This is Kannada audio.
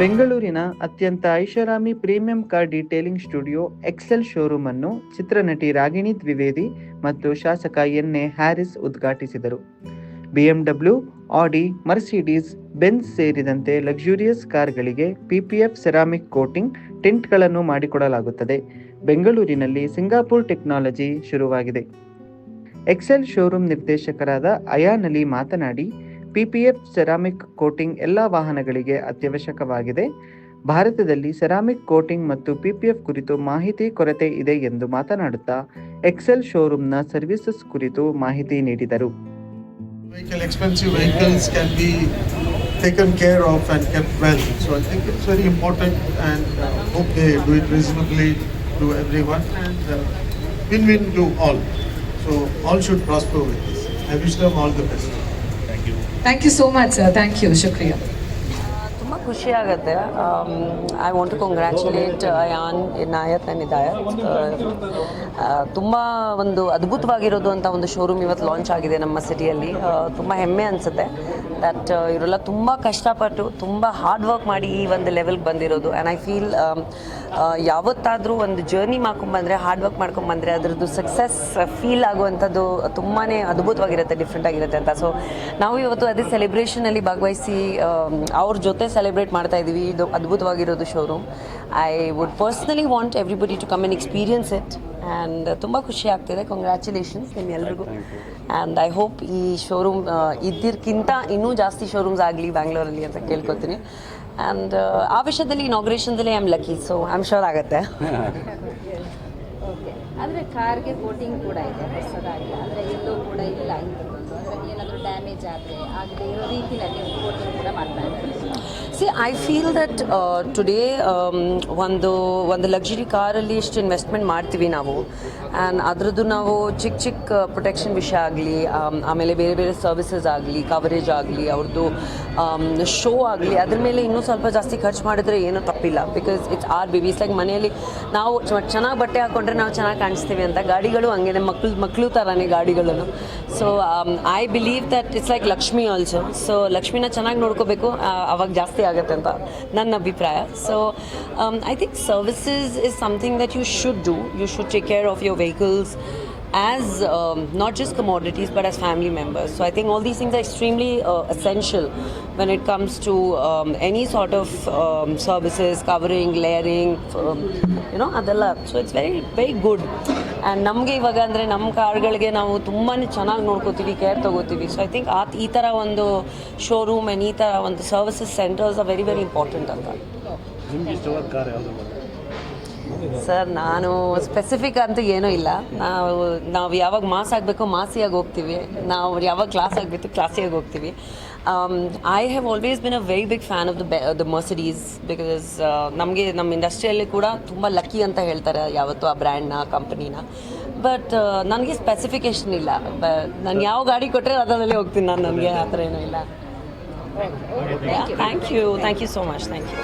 ಬೆಂಗಳೂರಿನ ಅತ್ಯಂತ ಐಷಾರಾಮಿ premium car detailing studio Excel showroom ಅನ್ನು ಚಿತ್ರನಟಿ ರಾಗಿಣಿ ದ್ವಿವೇದಿ ಮತ್ತು ಶಾಸಕ ಎನ್.ಎ. ಹ್ಯಾರಿಸ್ ಉದ್ಘಾಟಿಸಿದರು. ಬಿಎಂಡಬ್ಲ್ಯೂ, ಆಡಿ, ಮರ್ಸಿಡೀಸ್ ಬೆಂಜ್ ಸೇರಿದಂತೆ ಲಕ್ಸುರಿಯಸ್ ಕಾರ್ಗಳಿಗೆ ಪಿಪಿಎಫ್ ಸೆರಾಮಿಕ್ ಕೋಟಿಂಗ್ ಟಿಂಟ್ಗಳನ್ನು ಮಾಡಿಕೊಡಲಾಗುತ್ತದೆ. ಬೆಂಗಳೂರಿನಲ್ಲಿ ಸಿಂಗಾಪುರ್ ಟೆಕ್ನಾಲಜಿ ಶುರುವಾಗಿದೆ. ಎಕ್ಸೆಲ್ ಶೋರೂಮ್ ನಿರ್ದೇಶಕರಾದ ಅಯಾನ್ ಅಲಿ ಮಾತನಾಡಿ, ಪಿಪಿಎಫ್ ಸೆರಾಮಿಕ್ ಕೋಟಿಂಗ್ ಎಲ್ಲ ವಾಹನಗಳಿಗೆ ಅತ್ಯವಶ್ಯಕವಾಗಿದೆ. ಭಾರತದಲ್ಲಿ ಸೆರಾಮಿಕ್ ಕೋಟಿಂಗ್ ಮತ್ತು ಪಿಪಿಎಫ್ ಕುರಿತು ಮಾಹಿತಿ ಕೊರತೆ ಇದೆ ಎಂದು ಮಾತನಾಡುತ್ತಾ ಎಕ್ಸೆಲ್ ಶೋರೂಮ್ನ ಸರ್ವಿಸಸ್ ಕುರಿತು ಮಾಹಿತಿ ನೀಡಿದರು. Expensive vehicles can be taken care of and kept well. So I think it's very important, and hope they do it reasonably to everyone, and win-win to all. So all should prosper with this. I wish them all the best. Thank you so much, sir. Thank you. Shukriya. ತುಂಬ ಖುಷಿ ಆಗುತ್ತೆ. I want to congratulate Ayan, Inayat and Hidayat. ತುಂಬ ಒಂದು ಅದ್ಭುತವಾಗಿರೋದು ಅಂತ ಒಂದು ಶೋರೂಮ್ ಇವತ್ತು ಲಾಂಚ್ ಆಗಿದೆ ನಮ್ಮ ಸಿಟಿಯಲ್ಲಿ. ತುಂಬ ಹೆಮ್ಮೆ ಅನಿಸುತ್ತೆ ದಟ್ ಇವರೆಲ್ಲ ತುಂಬ ಕಷ್ಟಪಟ್ಟು ತುಂಬ ಹಾರ್ಡ್ ವರ್ಕ್ ಮಾಡಿ ಈ ಒಂದು ಲೆವೆಲ್ಗೆ ಬಂದಿರೋದು. ಆ್ಯಂಡ್ ಐ ಫೀಲ್ ಯಾವತ್ತಾದರೂ ಒಂದು ಜರ್ನಿ ಮಾಡ್ಕೊಂಬಂದರೆ, ಹಾರ್ಡ್ ವರ್ಕ್ ಮಾಡ್ಕೊಂಬಂದರೆ ಅದರದ್ದು ಸಕ್ಸಸ್ ಫೀಲ್ ಆಗುವಂಥದ್ದು ತುಂಬಾ ಅದ್ಭುತವಾಗಿರುತ್ತೆ, ಡಿಫ್ರೆಂಟ್ ಆಗಿರುತ್ತೆ ಅಂತ. ಸೊ ನಾವು ಇವತ್ತು ಅದೇ ಸೆಲೆಬ್ರೇಷನಲ್ಲಿ ಭಾಗವಹಿಸಿ ಅವ್ರ ಜೊತೆ ಸೆಲೆಬ್ರೇಟ್ ಮಾಡ್ತಾ ಇದ್ದೀವಿ. ಇದು ಅದ್ಭುತವಾಗಿರೋದು showroom. I would personally want everybody to come and experience it. And ತುಂಬ ಖುಷಿ ಆಗ್ತಿದೆ. ಕಂಗ್ರ್ಯಾಚುಲೇಷನ್ಸ್ ನಿಮ್ಮೆಲ್ರಿಗೂ. ಆ್ಯಂಡ್ ಐ ಹೋಪ್ ಈ ಶೋರೂಮ್ ಇದ್ದಿರ್ಕಿಂತ ಇನ್ನೂ ಜಾಸ್ತಿ ಶೋರೂಮ್ಸ್ ಆಗಲಿ ಬ್ಯಾಂಗ್ಳೂರಲ್ಲಿ ಅಂತ ಕೇಳ್ಕೊತೀನಿ. ಆ್ಯಂಡ್ ಆ ವಿಷಯದಲ್ಲಿ ಇನಾಗ್ರೇಷನ್ದಲ್ಲಿ I am lucky, so I am sure ಆಗುತ್ತೆ. ಆದರೆ ಕಾರ್ಗೆ ಕೋಟಿಂಗ್ ಕೂಡ ಇದೆ ಹೊಸದಾಗಿ, ಆದರೆ ಎಲ್ಲೂ ಕೂಡ ಇಲ್ಲ ಇಂಥದ್ದೊಂದು. ಅಂದರೆ ಏನಾದರೂ ಡ್ಯಾಮೇಜ್ ಆದರೆ ಆಗದೆ ಇರೋ ರೀತಿಯಲ್ಲಿ ಕೋಟಿಂಗ್ ಕೂಡ ಮಾಡ್ತಾ ಇದ್ದಾರೆ. C I feel that today ಒಂದು ಲಕ್ಸುರಿ ಕಾರಲ್ಲಿ ಎಷ್ಟು ಇನ್ವೆಸ್ಟ್ಮೆಂಟ್ ಮಾಡ್ತೀವಿ ನಾವು, ಆ್ಯಂಡ್ ಅದರದ್ದು ನಾವು ಚಿಕ್ಕ ಪ್ರೊಟೆಕ್ಷನ್ ವಿಷಯ ಆಗಲಿ, ಆಮೇಲೆ ಬೇರೆ ಬೇರೆ ಸರ್ವಿಸಸ್ ಆಗಲಿ, ಕವರೇಜ್ ಆಗಲಿ, ಅವ್ರದ್ದು ಶೋ ಆಗಲಿ, ಅದ್ರ ಮೇಲೆ ಇನ್ನೂ ಸ್ವಲ್ಪ ಜಾಸ್ತಿ ಖರ್ಚು ಮಾಡಿದ್ರೆ ಏನೂ ತಪ್ಪಿಲ್ಲ. Because it's our baby. It's like ಮನೆಯಲ್ಲಿ ನಾವು ಚೆನ್ನಾಗಿ ಬಟ್ಟೆ ಹಾಕ್ಕೊಂಡ್ರೆ ನಾವು ಚೆನ್ನಾಗಿ ಕಾಣಿಸ್ತೀವಿ ಅಂತ, ಗಾಡಿಗಳು ಹಂಗೆ ಮಕ್ಕಳು ಥರನೇ ಗಾಡಿಗಳನ್ನು. So I believe that it's like Lakshmi also. So ಲಕ್ಷ್ಮಿನ ಚೆನ್ನಾಗಿ ನೋಡ್ಕೋಬೇಕು, ಅವಾಗ ಜಾಸ್ತಿ ಆಗುತ್ತೆ ಅಂತ ನನ್ನ ಅಭಿಪ್ರಾಯ. So I think services is something that you should do. You should take care of your vehicles as not just commodities but as family members. So I think all these things are extremely essential when it comes to any sort of services, covering, layering, adella. So it's very very good. And ನಮಗೆ ಇವಾಗ ಅಂದರೆ ನಮ್ಮ ಕಾರ್ಗಳಿಗೆ ನಾವು ತುಂಬಾ ಚೆನ್ನಾಗಿ ನೋಡ್ಕೋತೀವಿ, ಕೇರ್ ತೊಗೋತೀವಿ. ಸೊ ಐ ಥಿಂಕ್ ಈ ಥರ ಒಂದು ಶೋರೂಮ್ ಆ್ಯಂಡ್ ಈ ಥರ ಒಂದು services centres are very very important ಅಂತ. ಸರ್ ನಾನು ಸ್ಪೆಸಿಫಿಕ್ ಅಂತ ಏನೂ ಇಲ್ಲ. ನಾವು ಯಾವಾಗ ಮಾಸ್ ಆಗಬೇಕೋ ಮಾಸಿಯಾಗಿ ಹೋಗ್ತೀವಿ, ನಾವು ಯಾವಾಗ ಕ್ಲಾಸ್ ಆಗಬೇಕು ಕ್ಲಾಸಿಯಾಗಿ ಹೋಗ್ತೀವಿ. I have always been a very big fan of the Mercedes. Because ನಮಗೆ ನಮ್ಮ ಇಂಡಸ್ಟ್ರಿಯಲ್ಲಿ ಕೂಡ ತುಂಬ ಲಕ್ಕಿ ಅಂತ ಹೇಳ್ತಾರೆ ಯಾವತ್ತೂ ಆ ಬ್ರ್ಯಾಂಡ್ನ, ಕಂಪನಿನ. ಬಟ್ ನನಗೆ ಸ್ಪೆಸಿಫಿಕೇಷನ್ ಇಲ್ಲ. ನಾನು ಯಾವ ಗಾಡಿ ಕೊಟ್ಟರೆ ಅದರಲ್ಲಿ ಹೋಗ್ತೀನಿ ನಾನು, ನನಗೆ ಆ ಥರ ಏನೂ ಇಲ್ಲ. Thank you so much. Thank you.